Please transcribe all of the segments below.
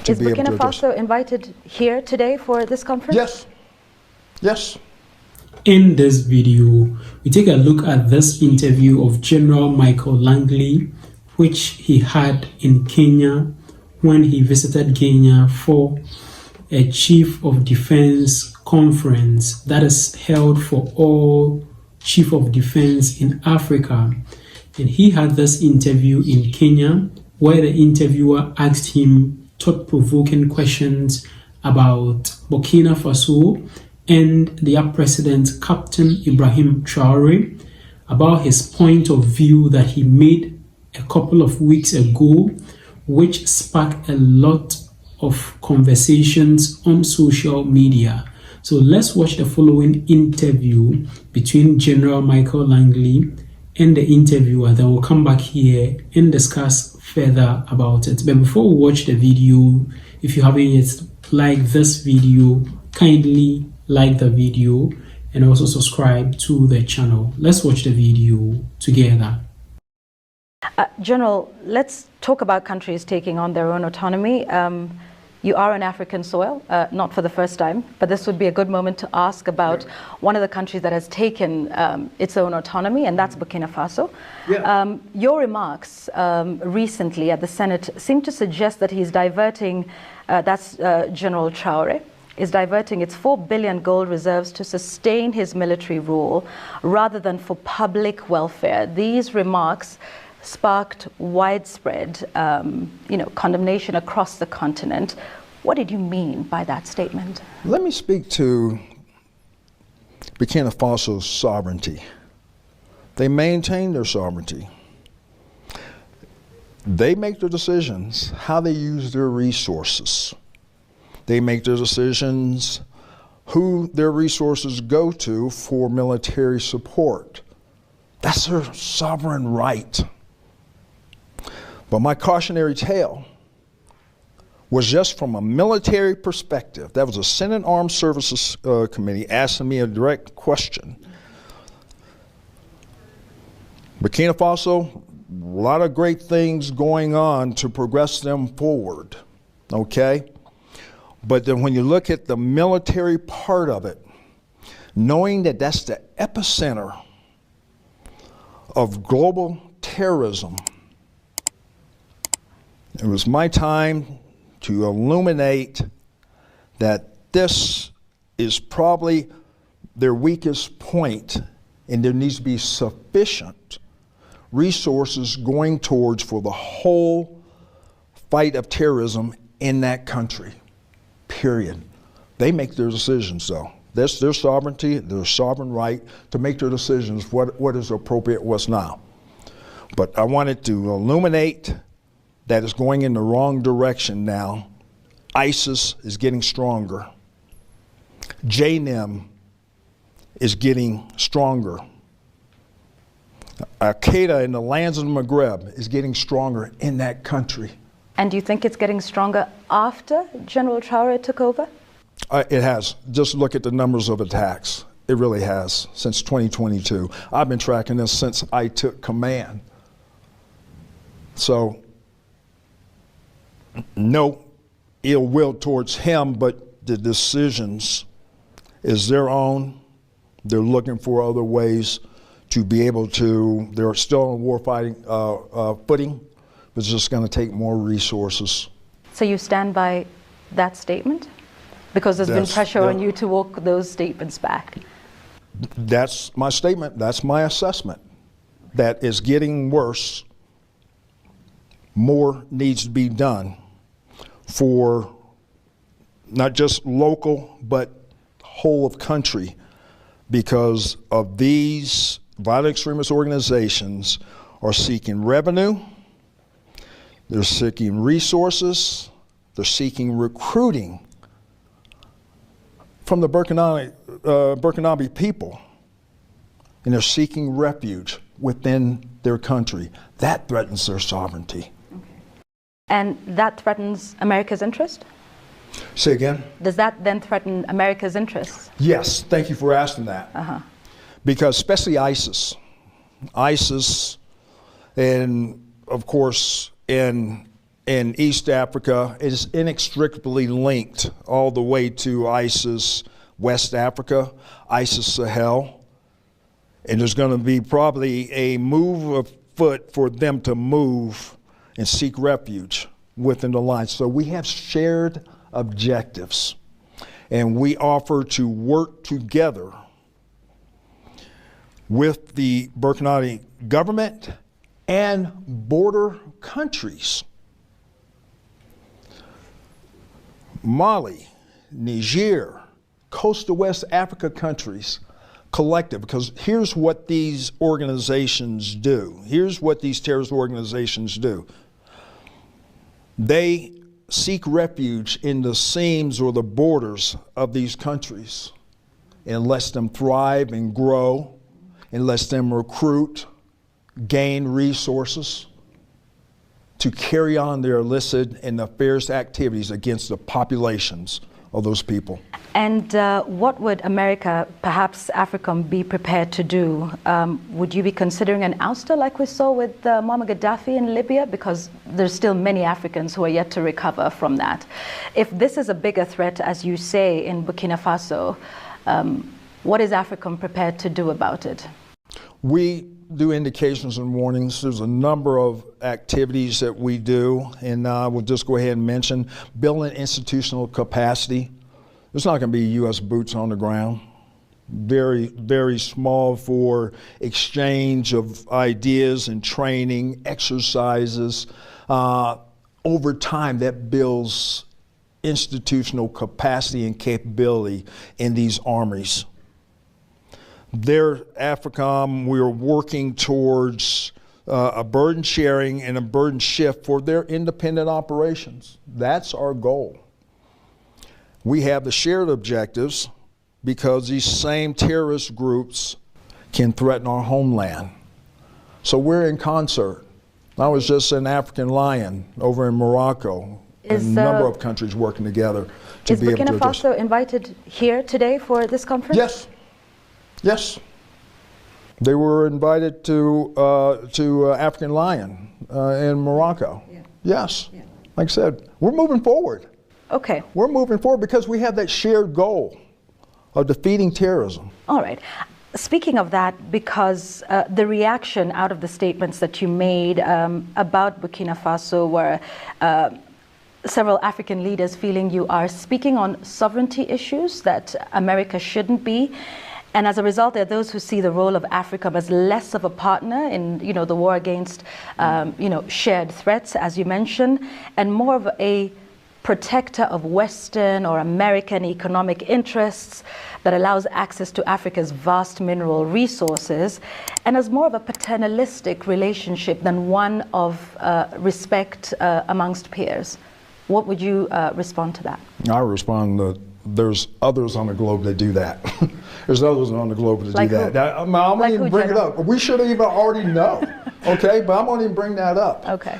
Is Burkina Faso invited here today for this conference? Yes. Yes. In this video, we take a look at this interview of General Michael Langley, which he had in Kenya when he visited Kenya for a Chief of Defense conference that is held for all Chief of Defense in Africa. And he had this interview in Kenya where the interviewer asked him thought-provoking questions about Burkina Faso and their President Captain Ibrahim Traoré, about his point of view that he made a couple of weeks ago, which sparked a lot of conversations on social media. So let's watch the following interview between General Michael Langley and the interviewer. Then we'll come back here and discuss further about it. But before we watch the video, if you haven't yet liked this video, kindly like the video and also subscribe to the channel. Let's watch the video together. General, let's talk about countries taking on their own autonomy. You are on African soil, not for the first time, but this would be a good moment to ask about one of the countries that has taken its own autonomy, and that's Burkina Faso. Yeah. Your remarks recently at the Senate seem to suggest that he's diverting, General Traoré, is diverting its 4 billion gold reserves to sustain his military rule rather than for public welfare. These remarks sparked widespread condemnation across the continent. What did you mean by that statement? Let me speak to Burkina Faso's sovereignty. They maintain their sovereignty. They make their decisions how they use their resources. They make their decisions who their resources go to for military support. That's their sovereign right. But my cautionary tale was just from a military perspective. That was a Senate Armed Services Committee asking me a direct question. Burkina Faso, a lot of great things going on to progress them forward, okay? But then when you look at the military part of it, knowing that that's the epicenter of global terrorism, it was my time to illuminate that this is probably their weakest point, and there needs to be sufficient resources going towards for the whole fight of terrorism in that country, period. They make their decisions though. That's their sovereignty, their sovereign right to make their decisions, what is appropriate, what's not. But I wanted to illuminate that is going in the wrong direction now. ISIS is getting stronger. JNIM is getting stronger. Al-Qaeda in the lands of the Maghreb is getting stronger in that country. And do you think it's getting stronger after General Traoré took over? It has. Just look at the numbers of attacks. It really has, since 2022. I've been tracking this since I took command. So, no ill will towards him, but the decisions is their own. They're looking for other ways to be able to, they're still on warfighting footing, but it's just going to take more resources. So you stand by that statement? Because there's been pressure on you to walk those statements back. That's my statement. That's my assessment. That is getting worse. More needs to be done for not just local, but whole of country, because of these violent extremist organizations are seeking revenue, they're seeking resources, they're seeking recruiting from the Burkinabe people, and they're seeking refuge within their country. That threatens their sovereignty. Okay. And that threatens America's interest? Say again? Does that then threaten America's interests? Yes, thank you for asking that. Because especially ISIS, and of course in in East Africa is inextricably linked all the way to ISIS West Africa, ISIS Sahel. And there's going to be probably a move afoot for them to move and seek refuge within the line. So we have shared objectives, and we offer to work together with the Burkina government and border countries. Mali, Niger, coastal West Africa countries, collective, because here's what these organizations do. Here's what these terrorist organizations do. They seek refuge in the seams or the borders of these countries and lets them thrive and grow and lets them recruit, gain resources to carry on their illicit and nefarious activities against the populations of those people. And what would America, perhaps Africom, be prepared to do? Would you be considering an ouster like we saw with Muammar Gaddafi in Libya? Because there's still many Africans who are yet to recover from that. If this is a bigger threat, as you say, in Burkina Faso, what is Africom prepared to do about it? We do indications and warnings. There's a number of activities that we do, and we'll just go ahead and mention building institutional capacity. There's not going to be U.S. boots on the ground. Very, very small for exchange of ideas and training, exercises. Over time, that builds institutional capacity and capability in these armies. There, Africom, we are working towards a burden sharing and a burden shift for their independent operations. That's our goal. We have the shared objectives because these same terrorist groups can threaten our homeland. So we're in concert. I was just an African Lion over in Morocco. A number of countries working together to be able to address. Is Burkina Faso invited here today for this conference? Yes. Yes. They were invited to African Lion in Morocco. Yeah. Yes. Yeah. Like I said, we're moving forward. Okay. We're moving forward because we have that shared goal of defeating terrorism. All right. Speaking of that, because the reaction out of the statements that you made about Burkina Faso were several African leaders feeling you are speaking on sovereignty issues that America shouldn't be. And as a result, there are those who see the role of Africa as less of a partner in, the war against, shared threats, as you mentioned, and more of a protector of Western or American economic interests that allows access to Africa's vast mineral resources, and as more of a paternalistic relationship than one of respect amongst peers. What would you respond to that? I respond that there's others on the globe that do that. There's others on the globe that do that. I'm going to even bring it up. We should have even already know, okay? But I'm going to even bring that up. Okay.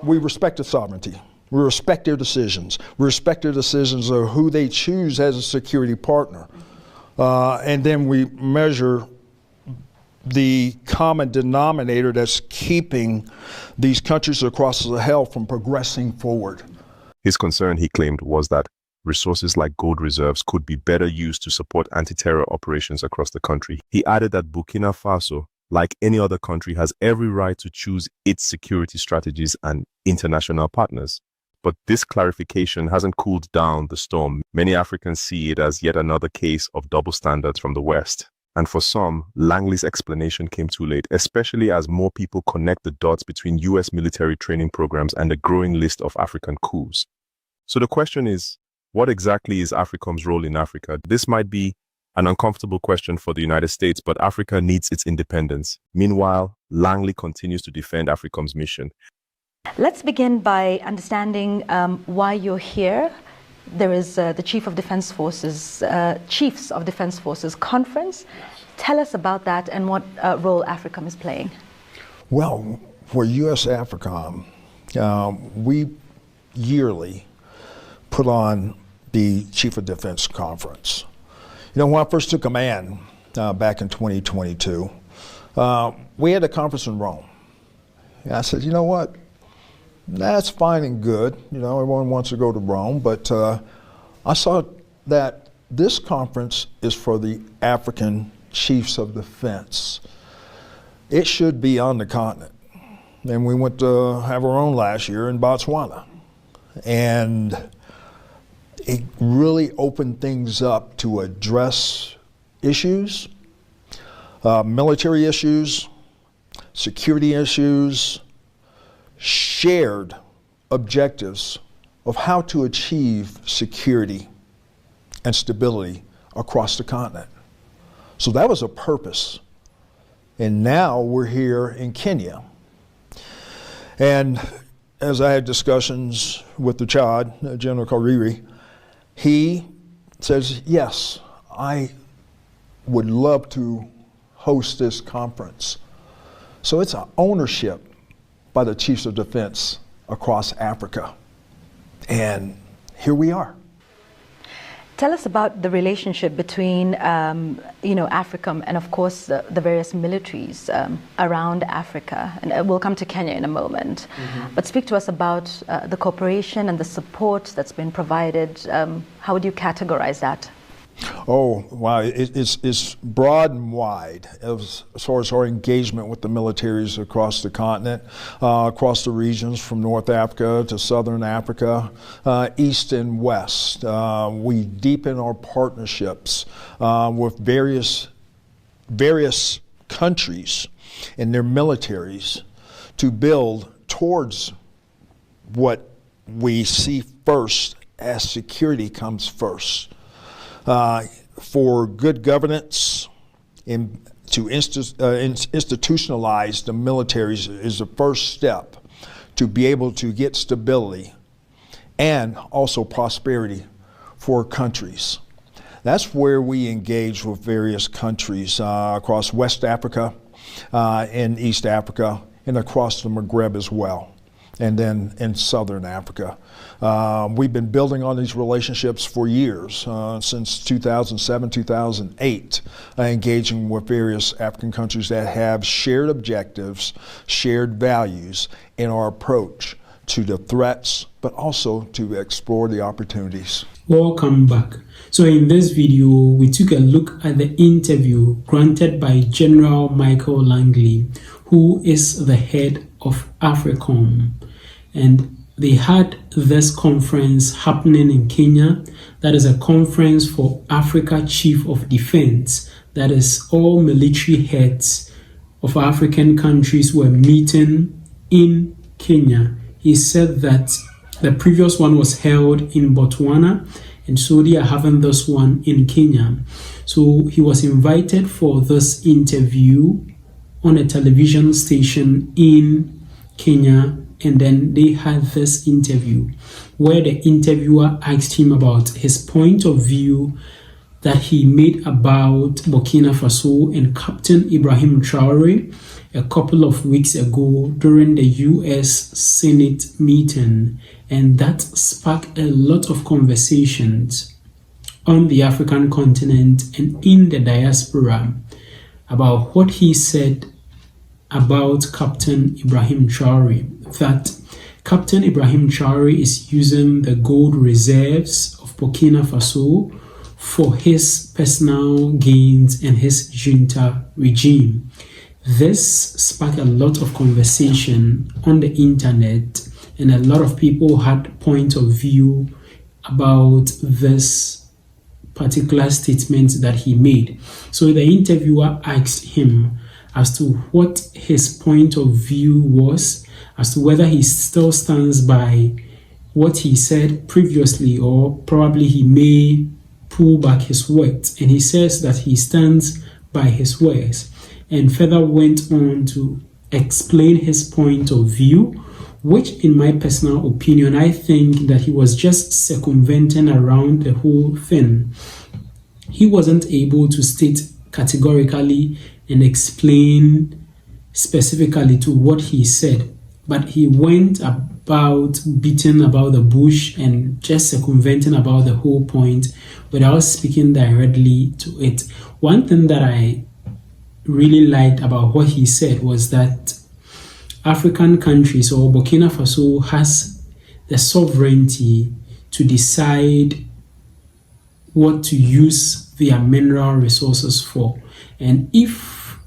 We respect the sovereignty. We respect their decisions. We respect their decisions of who they choose as a security partner. And then we measure the common denominator that's keeping these countries across the Sahel from progressing forward. His concern, he claimed, was that resources like gold reserves could be better used to support anti-terror operations across the country. He added that Burkina Faso, like any other country, has every right to choose its security strategies and international partners. But this clarification hasn't cooled down the storm. Many Africans see it as yet another case of double standards from the West. And for some, Langley's explanation came too late, especially as more people connect the dots between US military training programs and a growing list of African coups. So the question is, what exactly is Africom's role in Africa? This might be an uncomfortable question for the United States, but Africa needs its independence. Meanwhile, Langley continues to defend Africom's mission. Let's begin by understanding why you're here. There is the Chiefs of Defense Forces conference. Tell us about that and what role Africom is playing. Well, for U.S. Africom, we yearly put on the Chief of Defense Conference. When I first took command back in 2022, we had a conference in Rome. And I said, you know what? That's fine and good. You know, everyone wants to go to Rome, but I saw that this conference is for the African chiefs of defense. It should be on the continent. And we went to have our own last year in Botswana. And it really opened things up to address issues, military issues, security issues, shared objectives of how to achieve security and stability across the continent. So that was a purpose. And now we're here in Kenya. And as I had discussions with the Chad, General Kariri, he says, yes, I would love to host this conference. So it's an ownership by the chiefs of defense across Africa. And here we are. Tell us about the relationship between, Africom and, of course, the various militaries around Africa. And we'll come to Kenya in a moment. Mm-hmm. But speak to us about the cooperation and the support that's been provided. How would you categorize that? Oh, wow. It's broad and wide as far as our engagement with the militaries across the continent, across the regions from North Africa to Southern Africa, East and West. We deepen our partnerships with various countries and their militaries to build towards what we see first as security comes first. For good governance, to institutionalize the militaries is the first step to be able to get stability and also prosperity for countries. That's where we engage with various countries across West Africa and East Africa and across the Maghreb as well, and then in Southern Africa. We've been building on these relationships for years, since 2007, 2008, engaging with various African countries that have shared objectives, shared values in our approach to the threats, but also to explore the opportunities. Welcome back. So in this video, we took a look at the interview granted by General Michael Langley, who is the head of Africom. And they had this conference happening in Kenya. That is a conference for Africa Chief of Defense. That is all military heads of African countries were meeting in Kenya. He said that the previous one was held in Botswana, and so they are having this one in Kenya. So he was invited for this interview on a television station in Kenya, and then they had this interview where the interviewer asked him about his point of view that he made about Burkina Faso and Captain Ibrahim Traoré a couple of weeks ago during the US Senate meeting. And that sparked a lot of conversations on the African continent and in the diaspora about what he said about Captain Ibrahim Traoré, that Captain Ibrahim Traoré is using the gold reserves of Burkina Faso for his personal gains and his junta regime. This sparked a lot of conversation on the internet, and a lot of people had point of view about this particular statement that he made. So the interviewer asked him as to what his point of view was, as to whether he still stands by what he said previously, or probably he may pull back his words. And he says that he stands by his words, and further went on to explain his point of view, which in my personal opinion, I think that he was just circumventing around the whole thing. He wasn't able to state categorically and explain specifically to what he said, but he went about beating about the bush and just circumventing about the whole point without speaking directly to it. One thing that I really liked about what he said was that African countries or Burkina Faso has the sovereignty to decide what to use their mineral resources for. And if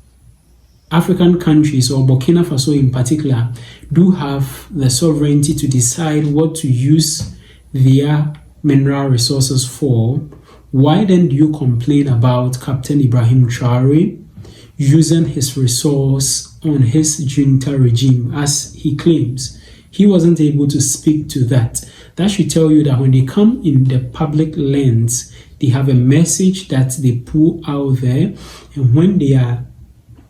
African countries or Burkina Faso in particular do have the sovereignty to decide what to use their mineral resources for, why then do you complain about Captain Ibrahim Traoré using his resource on his junta regime, as he claims? He wasn't able to speak to that. That should tell you that when they come in the public lens, they have a message that they pull out there, and when they are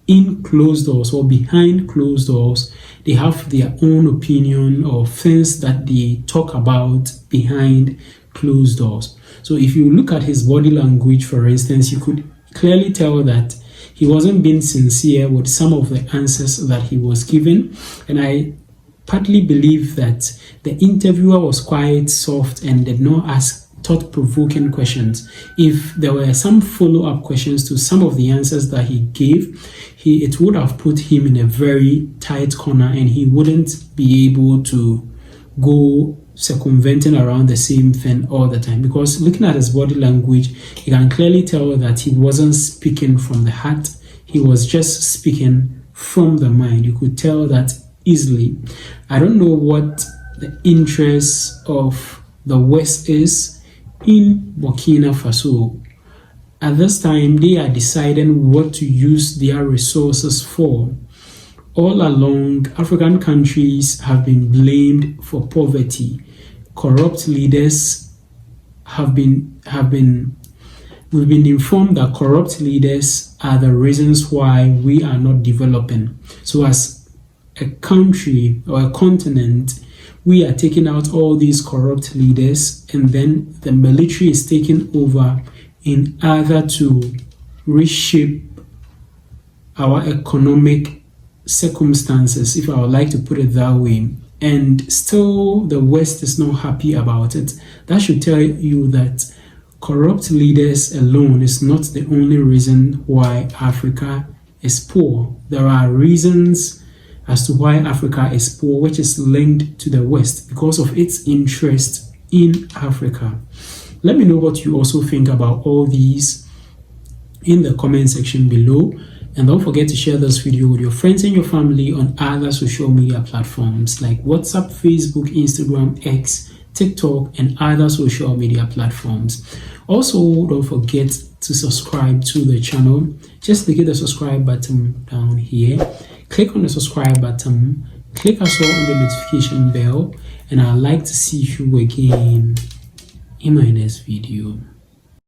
in closed doors or behind closed doors, they have their own opinion or things that they talk about behind closed doors. So if you look at his body language, for instance, you could clearly tell that he wasn't being sincere with some of the answers that he was given. And I partly believe that the interviewer was quite soft and did not ask thought-provoking questions. If there were some follow-up questions to some of the answers that he gave, it would have put him in a very tight corner, and he wouldn't be able to go circumventing around the same thing all the time. Because looking at his body language, you can clearly tell that he wasn't speaking from the heart. He was just speaking from the mind. You could tell that easily. I don't know what the interest of the West is in Burkina Faso. At this time, they are deciding what to use their resources for. All along, African countries have been blamed for poverty. Corrupt leaders we've been informed that corrupt leaders are the reasons why we are not developing. So as a country or a continent, we are taking out all these corrupt leaders, and then the military is taking over in order to reshape our economic circumstances, if I would like to put it that way. And still the West is not happy about it. That should tell you that corrupt leaders alone is not the only reason why Africa is poor. There are reasons as to why Africa is poor, which is linked to the West because of its interest in Africa. Let me know what you also think about all these in the comment section below. And don't forget to share this video with your friends and your family on other social media platforms like WhatsApp, Facebook, Instagram, X, TikTok, and other social media platforms. Also, don't forget to subscribe to the channel. Just click the subscribe button down here. Click on the subscribe button, click as well on the notification bell, and I'd like to see you again in my next video.